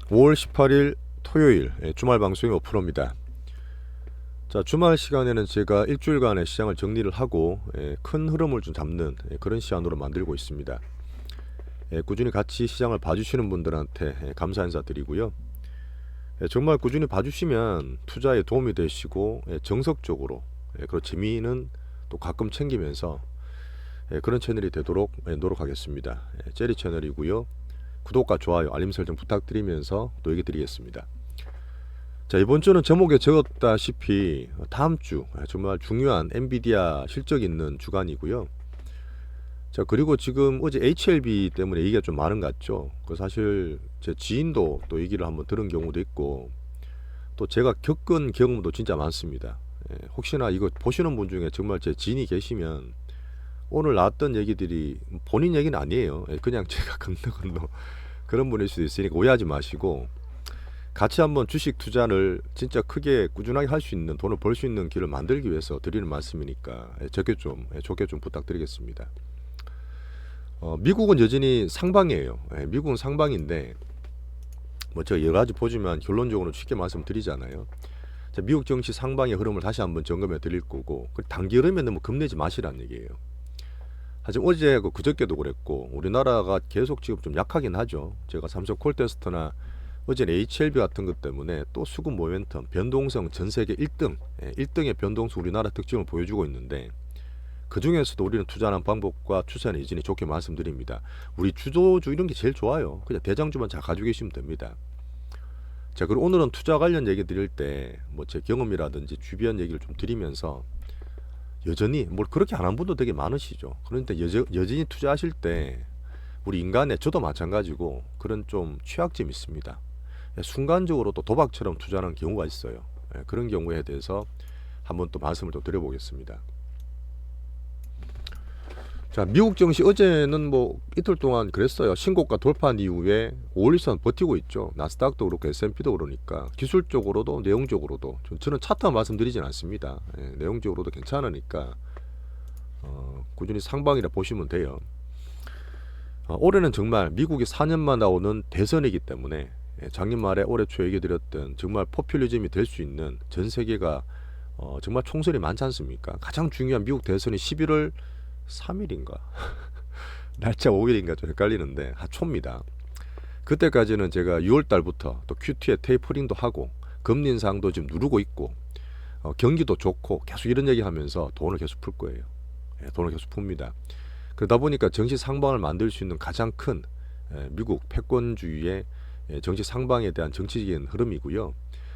5월 18일 토요일 주말 방송이 오프로입니다. 자, 주말 시간에는 제가 일주일간의 시장을 정리를 하고 큰 흐름을 좀 잡는 그런 시간으로 만들고 있습니다. 꾸준히 같이 시장을 봐주시는 분들한테 감사 인사드리고요. 정말 꾸준히 봐주시면 투자에 도움이 되시고 정석적으로 그리고 재미는 또 가끔 챙기면서 그런 채널이 되도록 노력하겠습니다. 제리 채널이고요. 구독과 좋아요, 알림 설정 부탁드리면서 또 얘기 드리겠습니다. 자, 이번 주는 제목에 적었다시피 다음 주 정말 중요한 엔비디아 실적 있는 주간이고요. 자, 그리고 지금 어제 HLB 때문에 얘기가 좀 많은 것 같죠. 그 사실 제 지인도 또 얘기를 한번 들은 경우도 있고 또 제가 겪은 경험도 진짜 많습니다. 혹시나 이거 보시는 분 중에 정말 제 지인이 계시면 오늘 나왔던 얘기들이 본인 얘기는 아니에요. 그냥 제가 건너 그런 분일 수도 있으니까 오해하지 마시고 같이 한번 주식 투자를 진짜 크게 꾸준하게 할 수 있는, 돈을 벌 수 있는 길을 만들기 위해서 드리는 말씀이니까 좋게 좀 부탁드리겠습니다. 미국은 여전히 상방이에요. 미국은 상방인데 뭐 제가 여러 가지 보지만 결론적으로 쉽게 말씀드리잖아요. 자, 미국 증시 상방의 흐름을 다시 한번 점검해 드릴 거고, 단기 흐름에 너무 겁내지 마시라는 얘기예요. 하지만 어제 그저께도 그랬고 우리나라가 계속 지금 좀 약하긴 하죠. 제가 삼성 콜테스트나 어제는 HLB 같은 것 때문에 또 수급 모멘텀, 변동성 전 세계 1등, 1등의 변동성 우리나라 특징을 보여주고 있는데 그 중에서도 우리는 투자하는 방법과 추세는 여전히 좋게 말씀드립니다. 우리 주도주 이런 게 제일 좋아요. 그냥 대장주만 잘 가지고 계시면 됩니다. 자, 그리고 오늘은 투자 관련 얘기 드릴 때 뭐 제 경험이라든지 주변 얘기를 좀 드리면서 여전히 뭘 그렇게 안 한 분도 되게 많으시죠. 그런데 여전히 투자하실 때 우리 인간의 저도 마찬가지고 그런 좀 취약점이 있습니다. 순간적으로 또 도박처럼 투자하는 경우가 있어요. 그런 경우에 대해서 한번 또 말씀을 좀 드려보겠습니다. 자, 미국 증시 어제는 뭐 이틀 동안 그랬어요. 신고가 돌파한 이후에 5일선 버티고 있죠. 나스닥도 그렇고 S&P도 그러니까 기술적으로도 내용적으로도 저는 차트만 말씀드리진 않습니다. 내용적으로도 괜찮으니까 꾸준히 상방이라 보시면 돼요. 올해는 정말 미국이 4년만 나오는 대선이기 때문에 작년 말에 올해 초 얘기 드렸던 정말 포퓰리즘이 될 수 있는 전 세계가 정말 총선이 많지 않습니까? 가장 중요한 미국 대선이 11월 3일인가 날짜 5일인가 좀 헷갈리는데 초입니다. 그때까지는 제가 6월 달부터 또 QT에 테이퍼링도 하고 금리 인상도 지금 누르고 있고 경기도 좋고 계속 이런 얘기 하면서 돈을 계속 풀 거예요. 돈을 계속 풉니다. 그러다 보니까 정시 상방을 만들 수 있는 가장 큰 미국 패권주의의 정치 상방에 대한 정치적인 흐름이고요.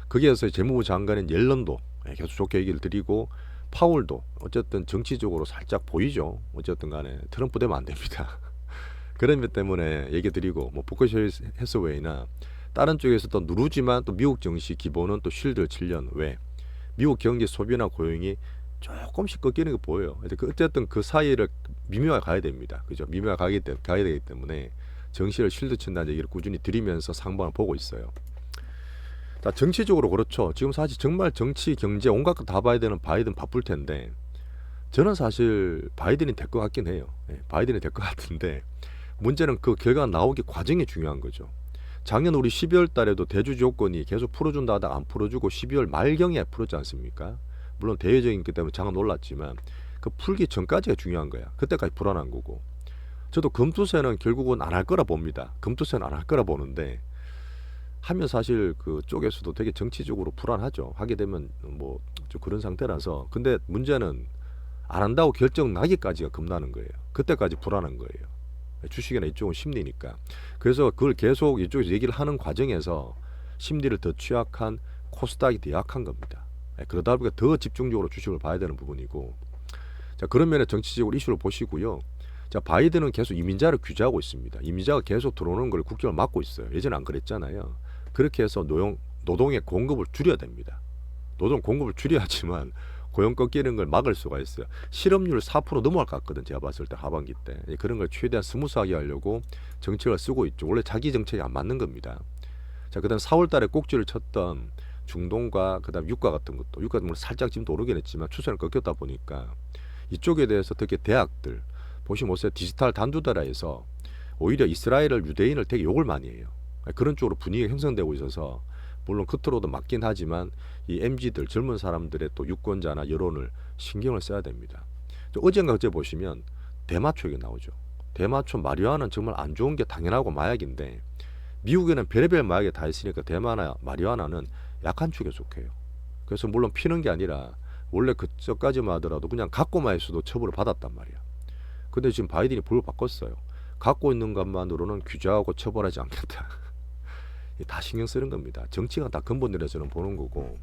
거기에서 재무부 장관인 옐런도 계속 좋게 얘기를 드리고 파월도 어쨌든 정치적으로 살짝 보이죠. 어쨌든 간에 트럼프 되면 안 됩니다. 그런 것 때문에 얘기 드리고 뭐 버크셔 해서웨이나 다른 쪽에서 또 누르지만 또 미국 정시 기본은 또 쉴드 7년 왜 미국 경제 소비나 고용이 조금씩 꺾이는 거 보여요. 어쨌든 그 사이를 미묘하게 가야 됩니다. 그죠? 미묘하게 가야 되기 때문에 정시를 쉴드 친다는 얘기를 꾸준히 드리면서 상방을 보고 있어요. 자, 정치적으로 그렇죠. 지금 사실 정말 정치, 경제 온갖 거 다 봐야 되는 바이든 바쁠 텐데 저는 사실 바이든이 될 것 같긴 해요. 바이든이 될 것 같은데 문제는 그 결과가 나오기 과정이 중요한 거죠. 작년 우리 12월 달에도 대주 조건이 계속 풀어준다 하다가 안 풀어주고 12월 말경에 풀었지 않습니까? 물론 대외적인 것 때문에 장은 놀랐지만 그 풀기 전까지가 중요한 거야. 그때까지 불안한 거고. 저도 금투세는 결국은 안 할 거라 봅니다. 금투세는 안 할 거라 보는데 하면 사실 그 쪽에서도 되게 정치적으로 불안하죠. 하게 되면 뭐 좀 그런 상태라서. 근데 문제는 안 한다고 결정 나기까지가 겁나는 거예요. 그때까지 불안한 거예요. 주식이나 이쪽은 심리니까. 그래서 그걸 계속 이쪽에서 얘기를 하는 과정에서 심리를 더 취약한 코스닥이 더 약한 겁니다. 그러다 보니까 더 집중적으로 주식을 봐야 되는 부분이고. 자, 그런 면에 정치적으로 이슈를 보시고요. 자, 바이든은 계속 이민자를 규제하고 있습니다. 이민자가 계속 들어오는 걸 국경을 막고 있어요. 예전에 안 그랬잖아요. 그렇게 해서 노동의 공급을 줄여야 됩니다. 노동 공급을 줄여야지만 고용 꺾이는 걸 막을 수가 있어요. 실업률 4% 넘어갈 것 같거든. 제가 봤을 때 하반기 때. 그런 걸 최대한 스무스하게 하려고 정책을 쓰고 있죠. 원래 자기 정책이 안 맞는 겁니다. 자, 그다음 4월 달에 꼭지를 쳤던 중동과 그다음 유가 같은 것도 유가 물론 살짝 지금 오르긴 했지만 추세는 꺾였다 보니까 이쪽에 대해서 특히 대학들 보시면 디지털 단두다라에서 오히려 이스라엘을 유대인을 되게 욕을 많이 해요. 그런 쪽으로 분위기가 형성되고 있어서 물론 끝으로도 맞긴 하지만 이 MZ들 젊은 사람들의 또 유권자나 여론을 신경을 써야 됩니다. 어젠가 어제 보시면 대마초 얘기 나오죠. 대마초 마리화나는 정말 안 좋은 게 당연하고 마약인데 미국에는 별의별 마약이 다 있으니까 대마나 마리화나는 약한 축에 속해요. 그래서 물론 피는 게 아니라 원래 그저까지만 하더라도 그냥 갖고만 있어도 처벌을 받았단 말이야. 근데 지금 바이든이 법을 바꿨어요. 갖고 있는 것만으로는 규제하고 처벌하지 않겠다. 다 신경 쓰는 겁니다. 정치가 다 근본으로 저는 보는 거고,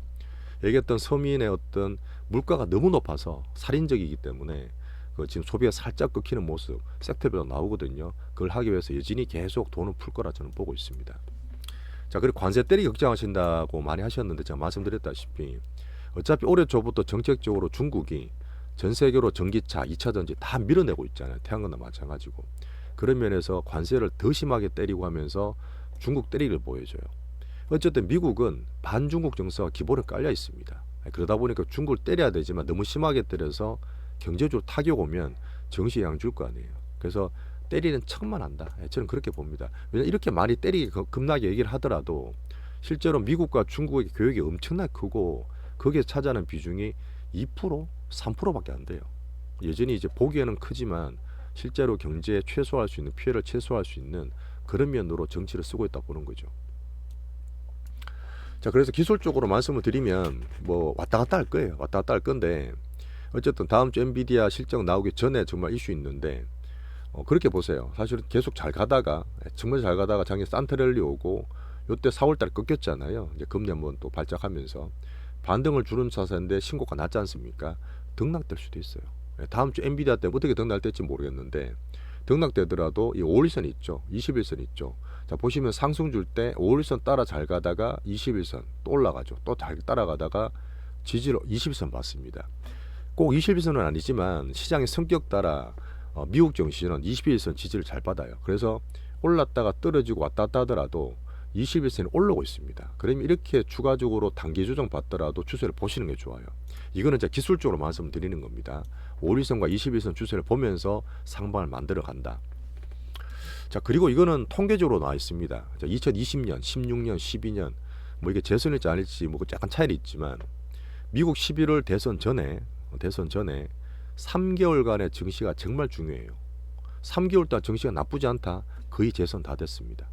얘기했던 서민의 어떤 물가가 너무 높아서 살인적이기 때문에 그 지금 소비가 살짝 끊기는 모습 섹터별로 나오거든요. 그걸 하기 위해서 여전히 계속 돈을 풀 거라 저는 보고 있습니다. 자, 그리고 관세 때리기 걱정하신다고 많이 하셨는데 제가 말씀드렸다시피 어차피 올해 초부터 정책적으로 중국이 전 세계로 전기차, 2차 전지 다 밀어내고 있잖아요. 태양광도 마찬가지고. 그런 면에서 관세를 더 심하게 때리고 하면서 중국 때리기를 보여줘요. 어쨌든 미국은 반중국 정서가 기본에 깔려 있습니다. 그러다 보니까 중국을 때려야 되지만 너무 심하게 때려서 경제적으로 타격 오면 정시에 양 줄 거 아니에요. 그래서 때리는 척만 한다. 저는 그렇게 봅니다. 왜냐하면 이렇게 많이 때리기 겁나게 얘기를 하더라도 실제로 미국과 중국의 교역이 엄청나게 크고 거기에 차지하는 비중이 2%, 3%밖에 안 돼요. 여전히 이제 보기에는 크지만 실제로 경제에 최소화할 수 있는 피해를 최소화할 수 있는 그런 면으로 정치를 쓰고 있다 보는 거죠. 자, 그래서 기술적으로 말씀을 드리면 뭐 왔다 갔다 할 거예요. 왔다 갔다 할 건데 어쨌든 다음 주 엔비디아 실적 나오기 전에 정말 이슈 있는데 그렇게 보세요. 사실은 계속 잘 가다가 정말 잘 가다가 작년 산트랠리 오고 요때 4월달에 꺾였잖아요. 이제 금리 한번 또 발작하면서 반등을 주는 차세인데 신고가 낮지 않습니까? 등락될 수도 있어요. 다음 주 엔비디아 때 어떻게 등락될지 모르겠는데 등락되더라도 이 5일선 있죠. 21선 있죠. 자, 보시면 상승 줄 때 5일선 따라 잘 가다가 21선 또 올라가죠. 또 잘 따라가다가 지지로 21선 받습니다. 꼭 21선은 아니지만 시장의 성격 따라 미국 증시는 21선 지지를 잘 받아요. 그래서 올랐다가 떨어지고 왔다 갔다 하더라도 21선이 올라오고 있습니다. 그러면 이렇게 추가적으로 단기 조정 받더라도 추세를 보시는 게 좋아요. 이거는 제가 기술적으로 말씀드리는 겁니다. 5일선과 21선 추세를 보면서 상방을 만들어 간다. 자, 그리고 이거는 통계적으로 나와 있습니다. 2020년, 16년, 12년 뭐 이게 재선일지 아닐지 뭐 약간 차이는 있지만 미국 11월 대선 전에 3개월간의 증시가 정말 중요해요. 3개월 동안 증시가 나쁘지 않다. 거의 재선 다 됐습니다.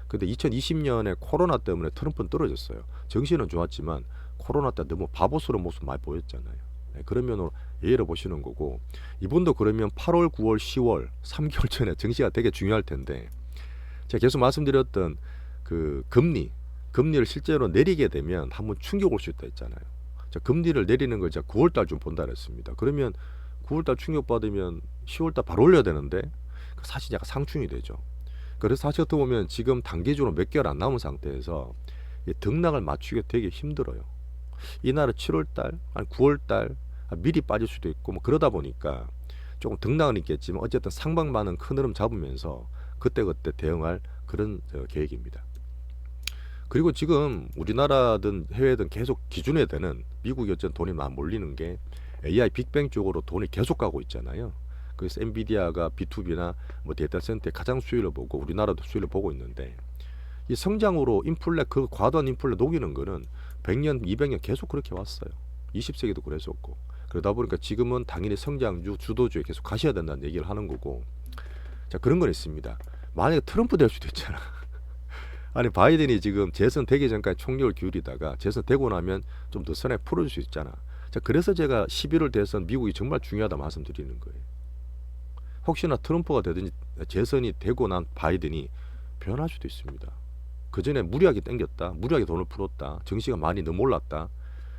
근데 2020년에 코로나 때문에 트럼프는 떨어졌어요. 정시는 좋았지만 코로나 때 너무 바보스러운 모습 많이 보였잖아요. 그런 면으로 예를 보시는 거고, 이분도 그러면 8월, 9월, 10월 3개월 전에 정시가 되게 중요할 텐데 제가 계속 말씀드렸던 그 금리를 실제로 내리게 되면 한번 충격 올 수 있다 했잖아요. 자, 금리를 내리는 걸 제가 9월달 좀 본다 그랬습니다. 그러면 9월달 충격 받으면 10월달 바로 올려야 되는데 사실 약간 상충이 되죠. 그래서 사실 어떻게 보면 지금 단기적으로 몇 개월 안 남은 상태에서 등락을 맞추기가 되게 힘들어요. 이날은 7월달, 아니 9월달 미리 빠질 수도 있고 뭐 그러다 보니까 조금 등락은 있겠지만 어쨌든 상방만은 큰 흐름 잡으면서 그때그때 대응할 그런 계획입니다. 그리고 지금 우리나라든 해외든 계속 기준해야 되는 미국이 어쨌든 돈이 많이 몰리는 게 AI 빅뱅 쪽으로 돈이 계속 가고 있잖아요. 그래서 엔비디아가 B2B나 뭐 데이터 센터에 가장 수요를 보고 우리나라도 수요를 보고 있는데 이 성장으로 인플레 그 과도한 인플레 녹이는 거는 100년, 200년 계속 그렇게 왔어요. 20세기도 그랬었고. 그러다 보니까 지금은 당연히 성장주, 주도주에 계속 가셔야 된다는 얘기를 하는 거고. 자, 그런 건 있습니다. 만약에 트럼프 될 수도 있잖아. 아니 바이든이 지금 재선 되기 전까지 총력을 기울이다가 재선 되고 나면 좀 더 선에 풀어줄 수 있잖아. 자, 그래서 제가 11월 대선 미국이 정말 중요하다 말씀드리는 거예요. 혹시나 트럼프가 되든지 재선이 되고 난 바이든이 변할 수도 있습니다. 그 전에 무리하게 땡겼다, 무리하게 돈을 풀었다, 정시가 많이 너무 올랐다.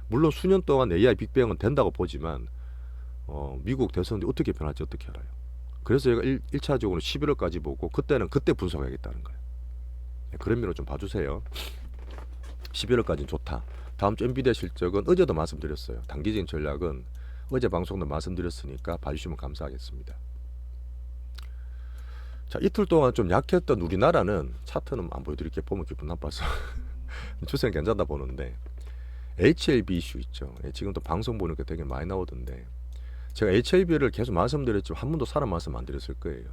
물론 수년 동안 AI 빅뱅은 된다고 보지만 미국 대선이 어떻게 변할지 어떻게 알아요. 그래서 제가 1차적으로 11월까지 보고 그때는 그때 분석하겠다는 거예요. 그런 면으로 좀 봐주세요. 11월까지는 좋다. 다음 주 엔비디아 실적은 어제도 말씀드렸어요. 단기적인 전략은 어제 방송도 말씀드렸으니까 봐주시면 감사하겠습니다. 자, 이틀 동안 좀 약했던 우리나라는 차트는 안 보여드릴게. 보면 기분 나빠서 추세는 괜찮다 보는데 HLB 이슈 있죠. 지금 또 방송 보니까 되게 많이 나오던데 제가 HLB를 계속 말씀드렸지만 한 번도 사람 말씀 안 드렸을 거예요.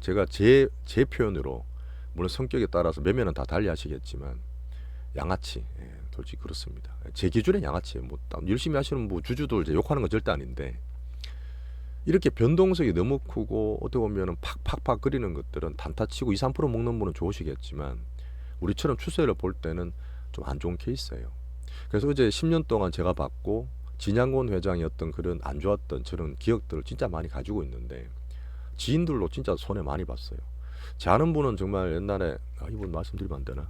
제가 제 표현으로 물론 성격에 따라서 매매는 다 달리 하시겠지만 양아치, 솔직히 그렇습니다. 제 기준엔 양아치예요. 뭐 열심히 하시는 뭐 주주들 이제 욕하는 건 절대 아닌데 이렇게 변동성이 너무 크고 어떻게 보면은 팍팍팍 끓이는 것들은 단타치고 2, 3% 먹는 분은 좋으시겠지만 우리처럼 추세를 볼 때는 좀 안 좋은 케이스예요. 그래서 어제 10년 동안 제가 봤고 진양곤 회장이 어떤 그런 안 좋았던 저런 기억들을 진짜 많이 가지고 있는데 지인들로 진짜 손해 많이 봤어요. 제 아는 분은 정말 옛날에 이분 말씀드리면 안 되나?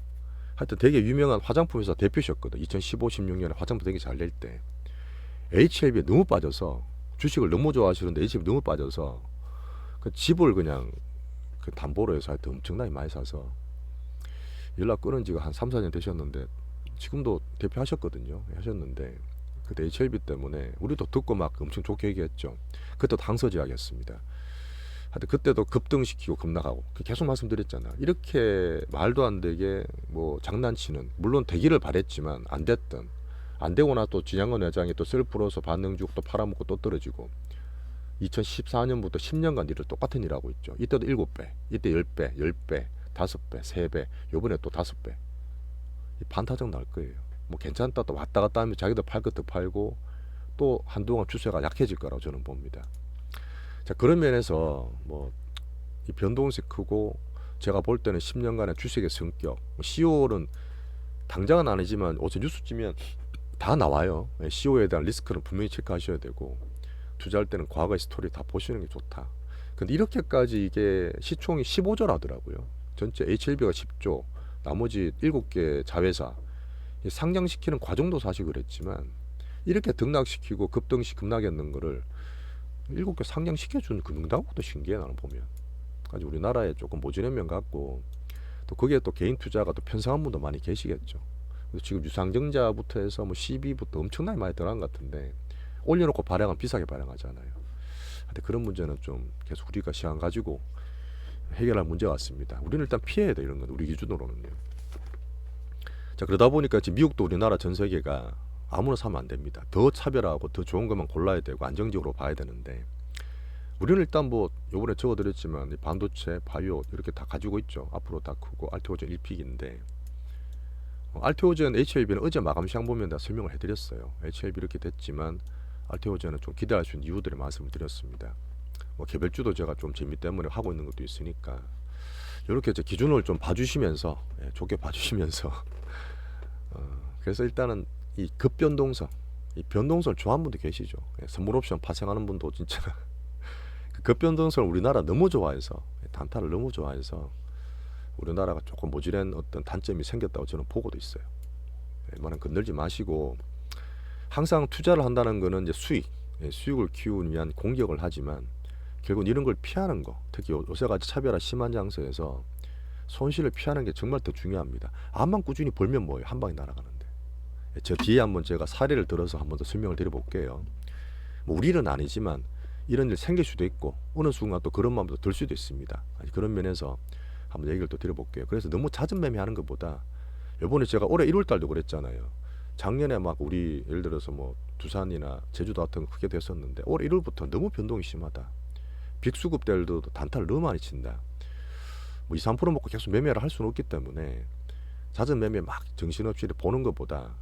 하여튼 되게 유명한 화장품 회사 대표셨거든. 2015, 16년에 화장품 되게 잘 낼 때 HLB에 너무 빠져서 주식을 너무 좋아하시는데 HLB 너무 빠져서 그 집을 그냥 그 담보로 해서 하여튼 엄청나게 많이 사서 연락 끊은 지가 한 3, 4년 되셨는데 지금도 대표하셨거든요. 하셨는데 그때 HLB 때문에 우리도 듣고 막 엄청 좋게 얘기했죠. 그때도 항서제약이었습니다. 하여튼 그때도 급등시키고 급락하고 계속 말씀드렸잖아. 이렇게 말도 안 되게 뭐 장난치는 물론 되기를 바랬지만 안 됐던 안 되고 나 또 진양건 회장이 또 셀프로서 반응주고 또 팔아먹고 또 떨어지고 2014년부터 10년간 일을 똑같은 일 하고 있죠. 이때도 7배, 이때 10배, 10배, 5배, 3배, 요번에 또 5배. 반타작 날 거예요. 뭐 괜찮다 또 왔다 갔다 하면 자기도 팔 것도 팔고 또 한동안 추세가 약해질 거라고 저는 봅니다. 자, 그런 면에서 뭐 이 변동성이 크고 제가 볼 때는 10년간의 주식의 성격, CEO는 당장은 아니지만 어제 뉴스 찌면 다 나와요. CEO에 대한 리스크는 분명히 체크하셔야 되고 투자할 때는 과거의 스토리 다 보시는 게 좋다. 근데 이렇게까지 이게 시총이 15조라더라고요. 전체 HLB가 10조, 나머지 7개 자회사 상장시키는 과정도 사실 그랬지만 이렇게 등락시키고 급등시 급락했는 거를 7개 상장시켜준 금융당국도 신기해 나는 보면. 아주 우리나라에 조금 모질한 면 같고 또 거기에 또 개인 투자가 또 편성한 분도 많이 계시겠죠. 그래서 지금 유상증자부터 해서 뭐 CB부터 엄청나게 많이 들어간 것 같은데 올려놓고 발행은 비싸게 발행하잖아요. 근데 그런 문제는 좀 계속 우리가 시간 가지고 해결할 문제 같습니다. 우리는 일단 피해야 돼 이런 건 우리 기준으로는요. 자, 그러다 보니까 지금 미국도 우리나라 전 세계가 아무나 사면 안 됩니다. 더 차별하고 더 좋은 것만 골라야 되고 안정적으로 봐야 되는데 우리는 일단 뭐 요번에 적어드렸지만 반도체, 바이오 이렇게 다 가지고 있죠. 앞으로 다 크고 알테오젠 1픽인데 알테오젠 HLB는 어제 마감 시장 보면 다 설명을 해드렸어요. HLB 이렇게 됐지만 알테오젠은 좀 기대할 수 있는 이유들을 말씀을 드렸습니다. 뭐 개별주도 제가 좀 재미 때문에 하고 있는 것도 있으니까 이렇게 이제 기준을 좀 봐주시면서 좋게 봐주시면서 그래서 일단은 이 급변동성, 이 변동성을 좋아하는 분도 계시죠. 선물옵션 파생하는 분도 진짜 그 급변동성을 우리나라 너무 좋아해서 단타를 너무 좋아해서 우리나라가 조금 모질한 어떤 단점이 생겼다고 저는 보고도 있어요. 웬만하면 건들지 마시고 항상 투자를 한다는 거는 이제 수익을 키우기 위한 공격을 하지만 결국은 이런 걸 피하는 거, 특히 요새같이 차별화 심한 장소에서 손실을 피하는 게 정말 더 중요합니다. 암만 꾸준히 벌면 뭐예요? 한 방에 날아가는데. 저 뒤에 한번 제가 사례를 들어서 한번 더 설명을 드려볼게요. 뭐 우리는 아니지만 이런 일 생길 수도 있고 어느 순간 또 그런 마음도 들 수도 있습니다. 그런 면에서 한번 얘기를 또 드려볼게요. 그래서 너무 잦은 매매하는 것보다 이번에 제가 올해 1월달도 그랬잖아요. 작년에 막 우리 예를 들어서 뭐 두산이나 제주도 같은 거 크게 됐었는데 올해 1월부터 너무 변동이 심하다. 빅수급들도 단타를 너무 많이 친다. 뭐 2, 3% 먹고 계속 매매를 할 수는 없기 때문에 잦은 매매 막 정신없이 보는 것보다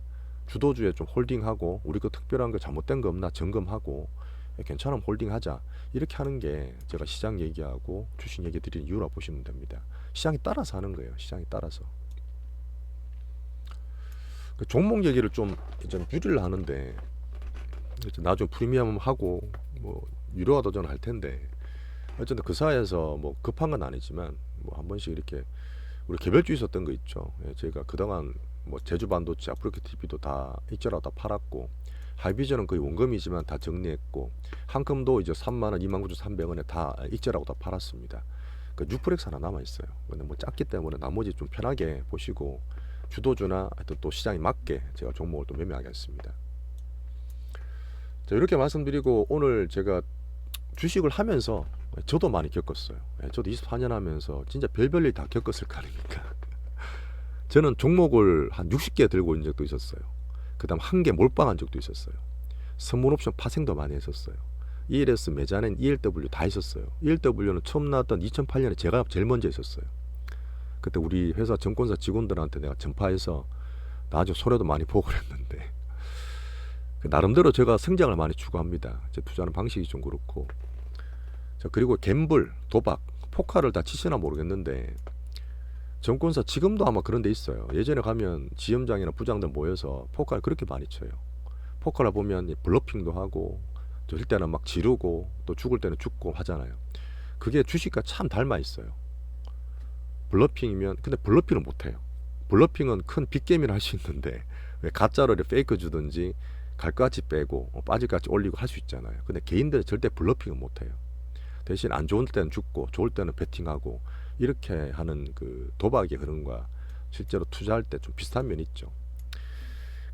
주도주에 좀 홀딩하고 우리 거 특별한 거 잘못된 거 없나 점검하고 괜찮으면 홀딩하자 이렇게 하는 게 제가 시장 얘기하고 주식 얘기 드리는 이유라고 보시면 됩니다. 시장에 따라서 하는 거예요. 시장에 따라서. 그 종목 얘기를 좀 이제는 유리를 하는데 나중에 프리미엄 하고 뭐 유료화도 저는 할 텐데 어쨌든 그 사이에서 뭐 급한 건 아니지만 뭐 한 번씩 이렇게 우리 개별주 있었던 거 있죠. 제가 그동안 뭐 제주반도체, 아프리카 TV도 다 익절하다 팔았고 하이비전은 거의 원금이지만 다 정리했고 한금도 이제 3만원, 29,300원에 다 익절하고 다 팔았습니다. 그 뉴프렉스 하나 남아 있어요. 근데 뭐 작기 때문에 나머지 좀 편하게 보시고 주도주나 하여튼 또 시장에 맞게 제가 종목을 또 매매하겠습니다. 자, 이렇게 말씀드리고 오늘 제가 주식을 하면서 저도 많이 겪었어요. 저도 24년 하면서 진짜 별별 일 다 겪었을 거 아닙니까? 저는 종목을 한 60개 들고 있는 적도 있었어요. 그 다음 1개 몰빵한 적도 있었어요. 선물옵션 파생도 많이 했었어요. ELS 매자는 ELW 다 있었어요. ELW는 처음 나왔던 2008년에 제가 제일 먼저 했었어요. 그때 우리 회사 증권사 직원들한테 내가 전파해서 나중에 손해도 많이 보고 그랬는데 나름대로 제가 성장을 많이 추구합니다. 제 투자하는 방식이 좀 그렇고. 자, 그리고 갬블, 도박, 포카를 다 치시나 모르겠는데 증권사 지금도 아마 그런 데 있어요. 예전에 가면 지점장이나 부장들 모여서 포카를 그렇게 많이 쳐요. 포카를 보면 블러핑도 하고 질 때는 막 지르고 또 죽을 때는 죽고 하잖아요. 그게 주식과 참 닮아 있어요. 블러핑이면 근데 블러핑은 못해요. 블러핑은 큰 빅게임이라 할 수 있는데 왜 가짜로 페이크 주든지 갈 것 같이 빼고 빠질 것 같이 올리고 할 수 있잖아요. 근데 개인들은 절대 블러핑은 못해요. 대신 안 좋을 때는 죽고 좋을 때는 베팅하고 이렇게 하는 그 도박의 흐름과 실제로 투자할 때 좀 비슷한 면이 있죠.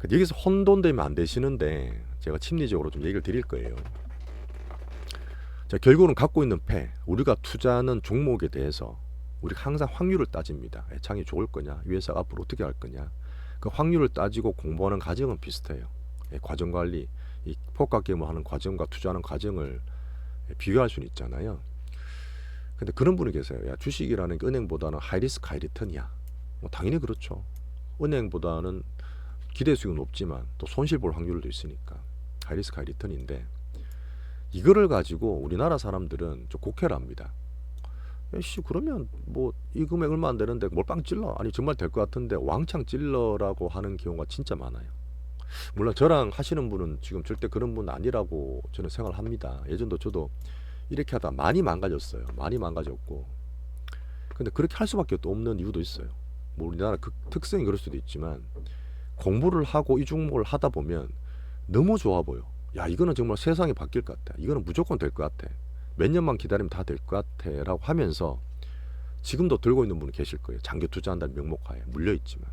여기서 혼돈되면 안 되시는데 제가 심리적으로 좀 얘기를 드릴 거예요. 자, 결국은 갖고 있는 패, 우리가 투자하는 종목에 대해서 우리가 항상 확률을 따집니다. 애창이 좋을 거냐, 이 회사가 앞으로 어떻게 할 거냐. 그 확률을 따지고 공부하는 과정은 비슷해요. 과정 관리, 이 포카 게임을 하는 과정과 투자하는 과정을 비교할 수는 있잖아요. 근데 그런 분이 계세요. 야, 주식이라는 게 은행보다는 하이리스크 하이리턴이야. 뭐 당연히 그렇죠. 은행보다는 기대 수익은 높지만 또 손실 볼 확률도 있으니까 하이리스크 하이리턴인데 이거를 가지고 우리나라 사람들은 좀 곡해를 합니다. 씨 그러면 뭐 이 금액 얼마 안 되는데 몰빵 찔러, 아니 정말 될 것 같은데 왕창 찔러라고 하는 경우가 진짜 많아요. 물론 저랑 하시는 분은 지금 절대 그런 분 아니라고 저는 생각을 합니다. 예전도 저도 이렇게 하다 많이 망가졌어요. 많이 망가졌고. 근데 그렇게 할 수밖에 또 없는 이유도 있어요. 뭐 우리나라 그 특성이 그럴 수도 있지만 공부를 하고 이 종목을 하다 보면 너무 좋아 보여. 야 이거는 정말 세상이 바뀔 것 같아. 이거는 무조건 될 것 같아. 몇 년만 기다리면 다 될 것 같아 라고 하면서 지금도 들고 있는 분이 계실 거예요. 장기 투자한다는 명목하에 물려있지만.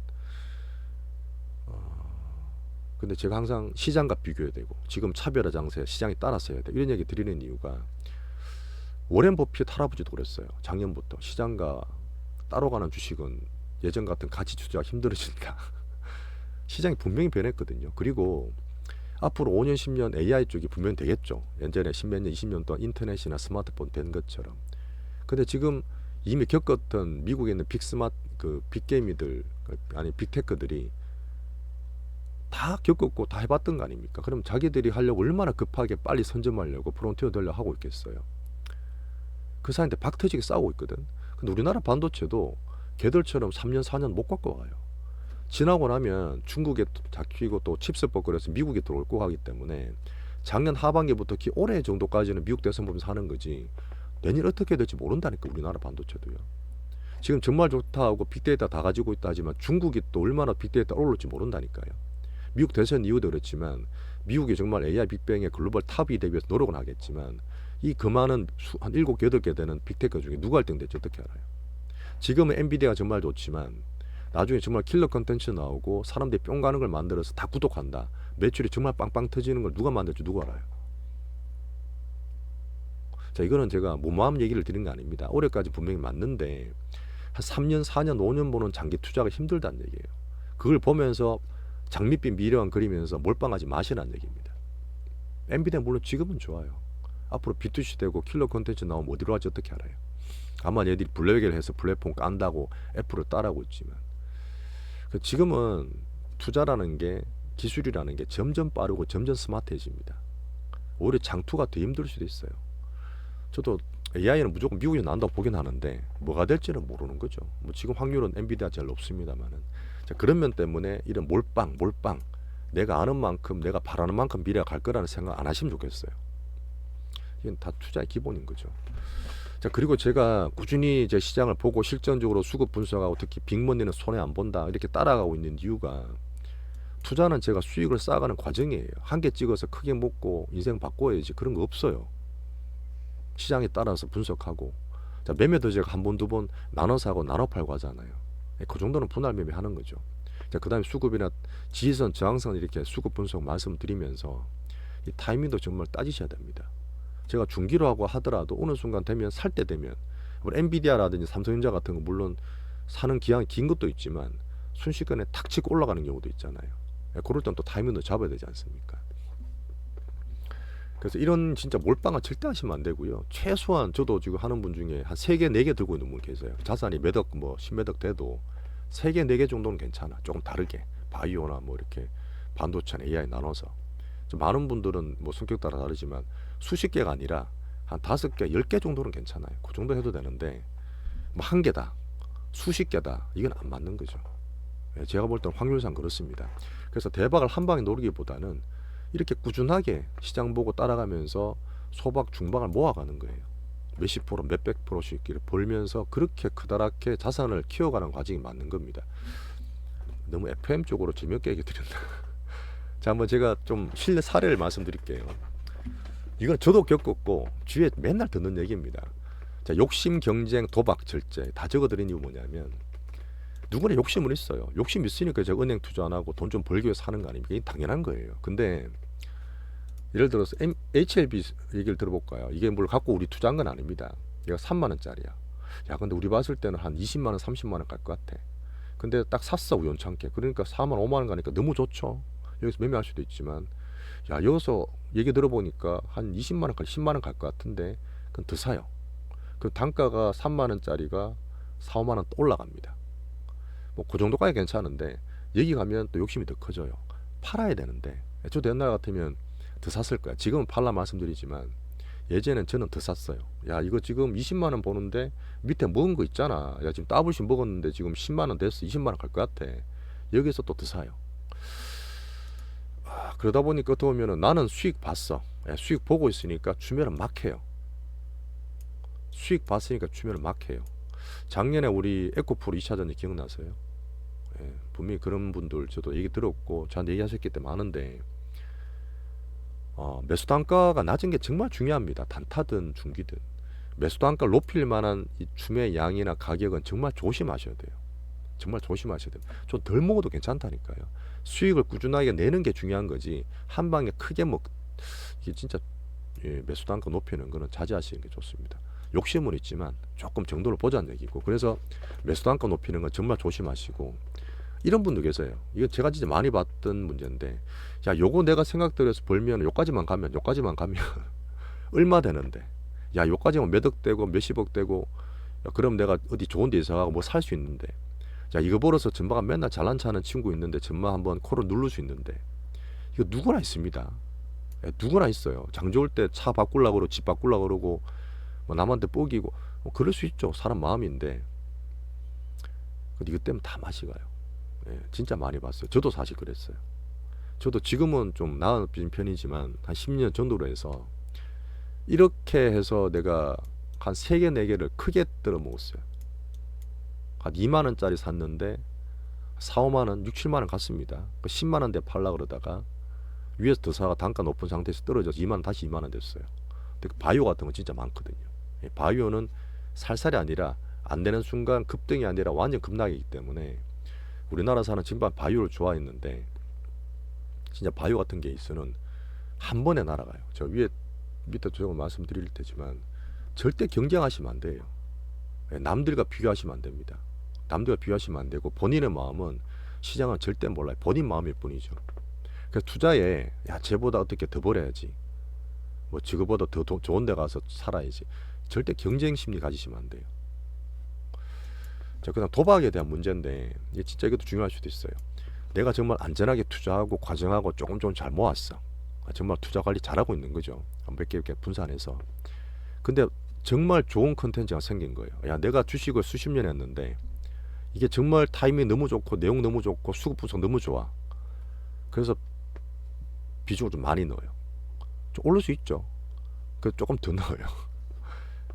근데 제가 항상 시장과 비교해야 되고 지금 차별화 장세 시장이 따라서야 돼. 이런 얘기 드리는 이유가 워렌 버핏 할아버지도 그랬어요. 작년부터 시장과 따로 가는 주식은 예전 같은 가치 투자가 힘들어진다. 시장이 분명히 변했거든요. 그리고 앞으로 5년 10년 AI 쪽이 분명히 되겠죠. 예전에 10몇 년 20년 동안 인터넷이나 스마트폰 된 것처럼. 근데 지금 이미 겪었던 미국에 있는 빅게임이들 아니 빅테크들이 다 겪었고 다 해봤던 거 아닙니까? 그럼 자기들이 하려고 얼마나 급하게 빨리 선점하려고 프론티어 되려 하고 있겠어요. 그 사이인데 박 터지게 싸우고 있거든. 근데 우리나라 반도체도 걔들처럼 3년 4년 못 갖고 와요. 지나고 나면 중국에 잡히고 또 칩스법 그래서 미국에 들어올 거 하기 때문에 작년 하반기부터 올해 정도까지는 미국 대선 보면서 하는 거지 내년 어떻게 될지 모른다니까. 우리나라 반도체도요. 지금 정말 좋다 하고 빅데이터 다 가지고 있다 하지만 중국이 또 얼마나 빅데이터 올라올지 모른다니까요. 미국 대선 이후도 그렇지만 미국이 정말 AI 빅뱅의 글로벌 탑이 되기 위해서 노력은 하겠지만 이 그 많은 한 7, 8개 되는 빅테크 중에 누가 1등 될지 어떻게 알아요. 지금은 엔비디아가 정말 좋지만 나중에 정말 킬러 컨텐츠 나오고 사람들이 뿅 가는 걸 만들어서 다 구독한다. 매출이 정말 빵빵 터지는 걸 누가 만들지 누가 알아요. 자, 이거는 제가 무모함 얘기를 드린 거 아닙니다. 올해까지 분명히 맞는데 한 3년, 4년, 5년 보는 장기 투자가 힘들다는 얘기예요. 그걸 보면서 장밋빛 미래만 그리면서 몰빵하지 마시라는 얘기입니다. 엔비디아 물론 지금은 좋아요. 앞으로 B2C 되고 킬러 컨텐츠 나오면 어디로 갈지 어떻게 알아요. 아마 얘들이 블랙을 해서 플랫폼 깐다고 애플을 따라하고 있지만 지금은 투자라는 게 기술이라는 게 점점 빠르고 점점 스마트해집니다. 오히려 장투가 더 힘들 수도 있어요. 저도 AI는 무조건 미국에서 나온다고 보긴 하는데 뭐가 될지는 모르는 거죠. 뭐 지금 확률은 엔비디아 제일 높습니다만은. 자, 그런 면 때문에 이런 몰빵 내가 아는 만큼 내가 바라는 만큼 미래가 갈 거라는 생각 안 하시면 좋겠어요. 이건 다 투자의 기본인 거죠. 자, 그리고 제가 꾸준히 이제 시장을 보고 실전적으로 수급 분석하고 특히 빅머니는 손해 안 본다 이렇게 따라가고 있는 이유가 투자는 제가 수익을 쌓아가는 과정이에요. 한 개 찍어서 크게 먹고 인생 바꿔야지 그런 거 없어요. 시장에 따라서 분석하고 자, 매매도 제가 한 번, 두 번 나눠 사고 나눠 팔고 하잖아요. 그 정도는 분할 매매하는 거죠. 자, 그 다음에 수급이나 지지선, 저항선 이렇게 수급 분석 말씀드리면서 이 타이밍도 정말 따지셔야 됩니다. 제가 중기로 하고 하더라도 어느 순간 되면 살 때 되면 엔비디아라든지 삼성전자 같은 거 물론 사는 기한이 긴 것도 있지만 순식간에 탁 치고 올라가는 경우도 있잖아요. 그럴 땐 또 타이밍도 잡아야 되지 않습니까? 그래서 이런 진짜 몰빵은 절대 하시면 안 되고요. 최소한 저도 지금 하는 분 중에 한 3개, 4개 들고 있는 분 계세요. 자산이 몇억, 뭐 10몇억 돼도 3개, 4개 정도는 괜찮아. 조금 다르게. 바이오나 뭐 이렇게 반도체나 AI 나눠서. 좀 많은 분들은 뭐 성격 따라 다르지만 수십 개가 아니라 한 5개, 10개 정도는 괜찮아요. 그 정도 해도 되는데 뭐 한 개다, 수십 개다. 이건 안 맞는 거죠. 예, 제가 볼 때는 확률상 그렇습니다. 그래서 대박을 한 방에 노리기보다는 이렇게 꾸준하게 시장 보고 따라가면서 소박 중박을 모아가는 거예요. 몇십 프로, 몇백 프로씩 벌면서 그렇게 크다랗게 자산을 키워가는 과정이 맞는 겁니다. 너무 FM 쪽으로 재미없게 얘기 드렸나? 자, 한번 제가 좀 실내 사례를 말씀드릴게요. 이건 저도 겪었고 주위에 맨날 듣는 얘기입니다. 자, 욕심, 경쟁, 도박, 절제 다 적어드린 이유 뭐냐면 누구나 욕심은 있어요. 욕심 있으니까 제가 은행 투자 안 하고 돈 좀 벌기 위해서 사는 거 아닙니까? 이게 당연한 거예요. 근데 예를 들어서 HLB 얘기를 들어볼까요? 이게 뭘 갖고 우리 투자한 건 아닙니다. 얘가 3만 원짜리야. 야, 근데 우리 봤을 때는 한 20만 원, 30만 원 갈 것 같아. 근데 딱 샀어, 우연찮게. 그러니까 4만, 5만 원 가니까 너무 좋죠. 여기서 매매할 수도 있지만, 야, 여기서 얘기 들어보니까 한 20만 원까지 10만 원 갈 것 같은데, 그건 더 사요. 그 단가가 3만 원짜리가 4, 5만 원 또 올라갑니다. 뭐 그 정도까지 괜찮은데 여기 가면 또 욕심이 더 커져요. 팔아야 되는데 저도 옛날 같으면 더 샀을 거야. 지금은 팔라 말씀드리지만 예전엔 저는 더 샀어요. 야, 이거 지금 20만 원 보는데 밑에 먹은 거 있잖아. 야, 지금 더블씩 먹었는데 지금 10만 원 됐어. 20만 원 갈 것 같아. 여기서 또 더 사요. 그러다 보니까 어떻게 보면은 나는 수익 봤어. 야, 수익 보고 있으니까 주면은 막 해요. 수익 봤으니까 주면은 막 해요. 작년에 우리 에코프로 2차전지 기억나세요? 예, 분명히 그런 분들 저도 얘기 들었고 저한테 얘기하셨기 때문에 아는데 매수 단가가 낮은 게 정말 중요합니다. 단타든 중기든 매수 단가를 높일 만한 이 주매 양이나 가격은 정말 조심하셔야 돼요. 정말 조심하셔야 돼요. 좀 덜 먹어도 괜찮다니까요. 수익을 꾸준하게 내는 게 중요한 거지 한 방에 크게 이게 진짜 매수 단가 높이는 거는 자제하시는 게 좋습니다. 욕심은 있지만 조금 정도를 보자는 얘기고 그래서 매수 단가 높이는 건 정말 조심하시고 이런 분도 계세요. 이거 제가 진짜 많이 봤던 문제인데 야, 요거 내가 생각대로 해서 벌면 요까지만 가면 얼마 되는데 야, 요까지만 몇억 되고 몇십억 되고 야, 그럼 내가 어디 좋은 데 이사 가고 뭐 살 수 있는데 자, 이거 벌어서 전마가 맨날 잘난 체 하는 친구 있는데 전마 한번 코를 누를 수 있는데 이거 누구나 있습니다. 야, 누구나 있어요. 장 좋을 때 차 바꾸려고 그러고 집 바꾸려고 그러고 뭐 남한테 뽀기고 뭐 그럴 수 있죠. 사람 마음인데 근데 이것 때문에 다 맛이 가요. 예, 진짜 많이 봤어요. 저도 사실 그랬어요. 저도 지금은 좀 나아진 편이지만 한 10년 전으로 해서 이렇게 해서 내가 한 3개, 4개를 크게 뜯어 먹었어요. 한 2만 원짜리 샀는데 4, 5만 원, 6, 7만 원 갔습니다. 10만 원대 팔라 그러다가 위에서 더 사가 단가 높은 상태에서 떨어져서 2만 원 다시 2만 원 됐어요. 근데 바이오 같은 건 진짜 많거든요. 바이오는 살살이 아니라 안 되는 순간 급등이 아니라 완전 급락이기 때문에 우리나라 사는 전반 바이오를 좋아했는데 진짜 바이오 같은 케이스는 한 번에 날아가요. 저 위에 밑에 조금 말씀드릴 테지만 절대 경쟁하시면 안 돼요. 남들과 비교하시면 안 됩니다. 남들과 비교하시면 안 되고 본인의 마음은 시장은 절대 몰라요. 본인 마음일 뿐이죠. 그래서 투자에 야, 쟤보다 어떻게 더 벌어야지. 뭐 저거보다 더 좋은 데 가서 살아야지. 절대 경쟁 심리 가지시면 안 돼요. 자, 그다음 도박에 대한 문제인데 이게 진짜 이것도 중요할 수도 있어요. 내가 정말 안전하게 투자하고 과정하고 조금 잘 모았어. 정말 투자 관리 잘하고 있는 거죠. 몇 개 이렇게 분산해서. 근데 정말 좋은 컨텐츠가 생긴 거예요. 야, 내가 주식을 수십 년 했는데 이게 정말 타이밍 너무 좋고 내용 너무 좋고 수급 분석 너무 좋아. 그래서 비중을 좀 많이 넣어요. 좀 오를 수 있죠. 그 조금 더 넣어요.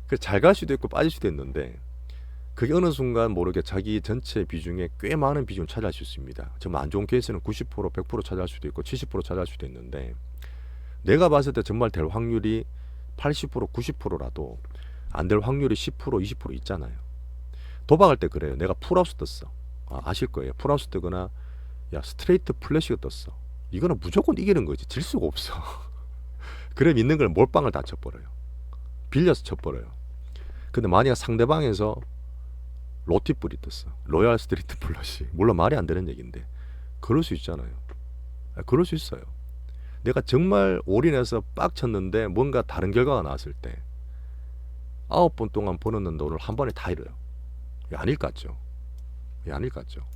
그 잘 갈 수도 있고 빠질 수도 있는데 그게 어느 순간 모르게 자기 전체 비중에 꽤 많은 비중을 차지할 수 있습니다. 정말 안 좋은 케이스는 90%, 100% 차지할 수도 있고 70% 차지할 수도 있는데 내가 봤을 때 정말 될 확률이 80%, 90%라도 안 될 확률이 10%, 20% 있잖아요. 도박할 때 그래요. 내가 풀하우스 떴어. 아실 거예요. 풀하우스 뜨거나 야, 스트레이트 플래시가 떴어. 이거는 무조건 이기는 거지. 질 수가 없어. 그래 있는 걸 몰빵을 다 쳐버려요. 빌려서 쳐버려요. 근데 만약 상대방에서 로티뿔이 떴어. 로얄 스트리트 플러시. 물론 말이 안 되는 얘기인데 그럴 수 있잖아요. 그럴 수 있어요. 내가 정말 올인해서 빡쳤는데 뭔가 다른 결과가 나왔을 때 9번 동안 버는 돈을 한 번에 다 잃어요. 이게 아닐 것 같죠? 이게 아닐 것 같죠?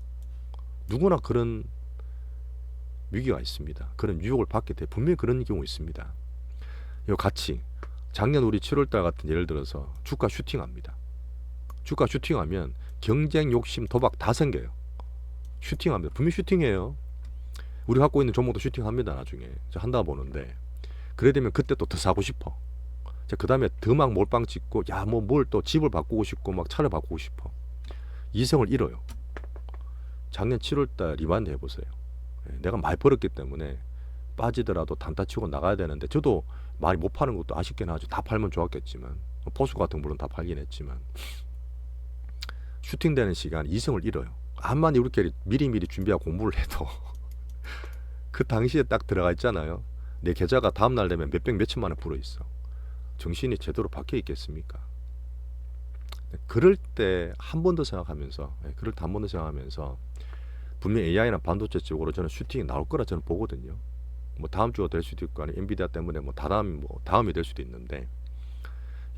누구나 그런 위기가 있습니다. 그런 유혹을 받게 돼 분명히 그런 경우 있습니다. 이거 같이 작년 우리 7월달 같은 예를 들어서 주가 슈팅합니다. 주가 슈팅하면 경쟁, 욕심, 도박 다 생겨요. 슈팅합니다. 분명히 슈팅해요. 우리 갖고 있는 종목도 슈팅합니다. 나중에 저 한다 보는데 그래 되면 그때 또 더 사고 싶어. 그 다음에 더 막 몰빵 찍고 야 뭐 뭘 또 집을 바꾸고 싶고 막 차를 바꾸고 싶어. 이성을 잃어요. 작년 7월달 리마인드 해보세요. 내가 많이 벌었기 때문에 빠지더라도 단타 치고 나가야 되는데 저도 많이 못 파는 것도 아쉽긴 하죠. 다 팔면 좋았겠지만 포수 같은 물론 다 팔긴 했지만 슈팅되는 시간 이성을 잃어요. 암만 이렇게 미리미리 준비하고 공부를 해도 그 당시에 딱 들어가 있잖아요. 내 계좌가 다음날 되면 몇백 몇천만 원 불어있어. 정신이 제대로 박혀 있겠습니까? 그럴 때 한 번 더 생각하면서 그럴 때 한 번 더 생각하면서 분명 AI나 반도체 쪽으로 저는 슈팅이 나올 거라 저는 보거든요. 뭐 다음 주가 될 수도 있고 아니 엔비디아 때문에 뭐 다음이 될 수도 있는데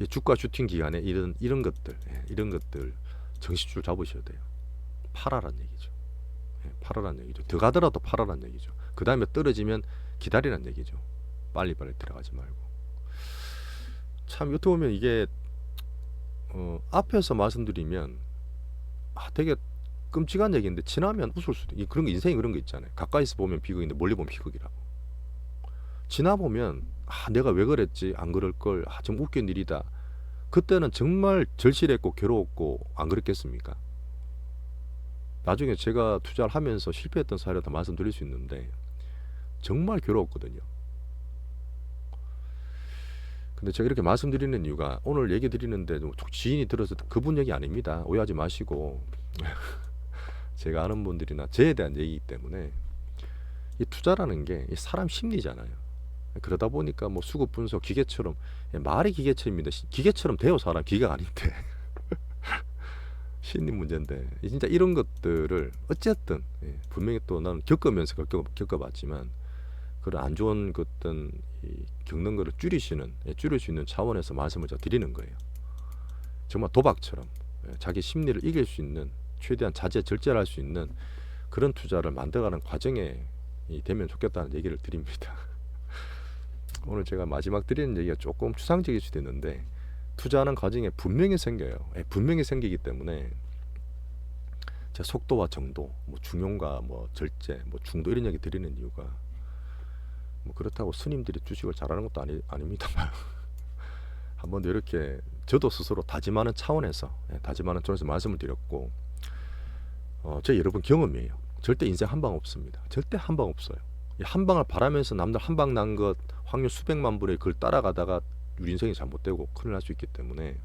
이 주가 슈팅 기간에 이런 것들 정신줄 잡으셔야 돼요. 팔아란 얘기죠. 팔아란 얘기죠. 더 가더라도 팔아란 얘기죠. 그 다음에 떨어지면 기다리란 얘기죠. 빨리빨리 들어가지 말고. 참 어떻게 보면 이게 앞에서 말씀드리면 되게 끔찍한 얘기인데 지나면 웃을 수도 있고 그런 거 인생이 그런 거 있잖아요. 가까이서 보면 비극인데 멀리 보면 비극이라고. 지나보면 내가 왜 그랬지 안 그럴 걸 좀 웃긴 일이다. 그때는 정말 절실했고 괴로웠고 안 그랬겠습니까? 나중에 제가 투자를 하면서 실패했던 사례를 다 말씀드릴 수 있는데 정말 괴로웠거든요. 근데 제가 이렇게 말씀드리는 이유가 오늘 얘기 드리는데 지인이 들어서 그분 얘기 아닙니다. 오해하지 마시고 제가 아는 분들이나 저에 대한 얘기이기 때문에 이 투자라는 게 사람 심리잖아요. 그러다 보니까 뭐 수급 분석 기계처럼 말이 기계처럼입니다. 기계처럼 돼요. 사람 기계가 아닌데 심리 문제인데 진짜 이런 것들을 어쨌든 분명히 또 나는 겪으면서 겪어봤지만 그런 안 좋은 어떤 겪는 거를 줄일 수 있는 차원에서 말씀을 드리는 거예요. 정말 도박처럼 자기 심리를 이길 수 있는 최대한 자제 절제를 할 수 있는 그런 투자를 만들어가는 과정에 되면 좋겠다는 얘기를 드립니다. 오늘 제가 마지막 드리는 얘기가 조금 추상적일 수도 있는데 투자하는 과정에 분명히 생겨요. 분명히 생기기 때문에 제 속도와 정도, 뭐 중용과 뭐 절제, 뭐 중도 이런 얘기 드리는 이유가 뭐 그렇다고 스님들이 주식을 잘하는 것도 아닙니다만 한번 이렇게 저도 스스로 다짐하는 차원에서 말씀을 드렸고 제 여러분 경험이에요. 절대 인생 한 방 없습니다. 절대 한 방 없어요. 한 방을 바라면서 남들 한 방 난 것 확률 수백만 분의 그걸 따라가다가 우리 인생이 잘못되고 큰일 날 수 있기 때문에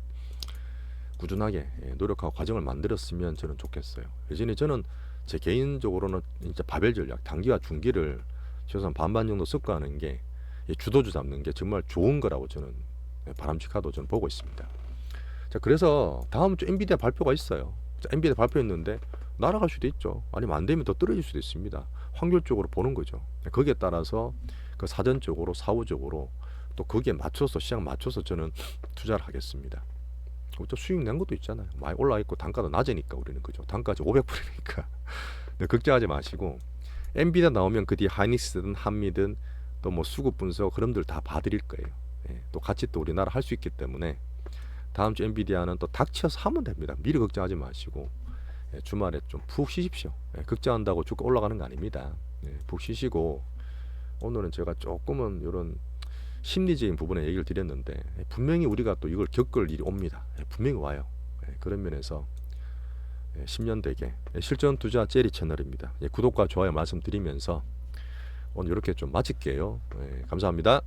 꾸준하게 노력하고 과정을 만들었으면 저는 좋겠어요. 예전에 저는 제 개인적으로는 진짜 바벨 전략 단기와 중기를 최소한 반반 정도 습관하는 게 주도주 잡는 게 정말 좋은 거라고 저는 바람직하다고 저는 보고 있습니다. 자, 그래서 다음 주 엔비디아 발표가 있어요. 자, 엔비디아 발표했는데 날아갈 수도 있죠. 아니면 안 되면 더 떨어질 수도 있습니다. 확률적으로 보는 거죠. 거기에 따라서 그 사전적으로 사후적으로 또 거기에 맞춰서 시장 맞춰서 저는 투자를 하겠습니다. 또 수익 낸 것도 있잖아요. 많이 올라 있고 단가도 낮으니까 우리는 그죠. 단가가 500불이니까 걱정하지 마시고 엔비디아 나오면 그 뒤에 하이닉스든 한미든 또 뭐 수급 분석 그런들 다 봐드릴 거예요. 또 같이 또 우리나라 할 수 있기 때문에 다음 주 엔비디아는 또 닥쳐서 하면 됩니다. 미리 걱정하지 마시고 주말에 좀 푹 쉬십시오. 걱정한다고 주가 올라가는 거 아닙니다. 푹 쉬시고 오늘은 제가 조금은 이런 심리적인 부분에 얘기를 드렸는데 분명히 우리가 또 이걸 겪을 일이 옵니다. 분명히 와요. 그런 면에서 10년 되게 실전 투자 제리 채널입니다. 구독과 좋아요 말씀드리면서 오늘 이렇게 좀 마칠게요. 감사합니다.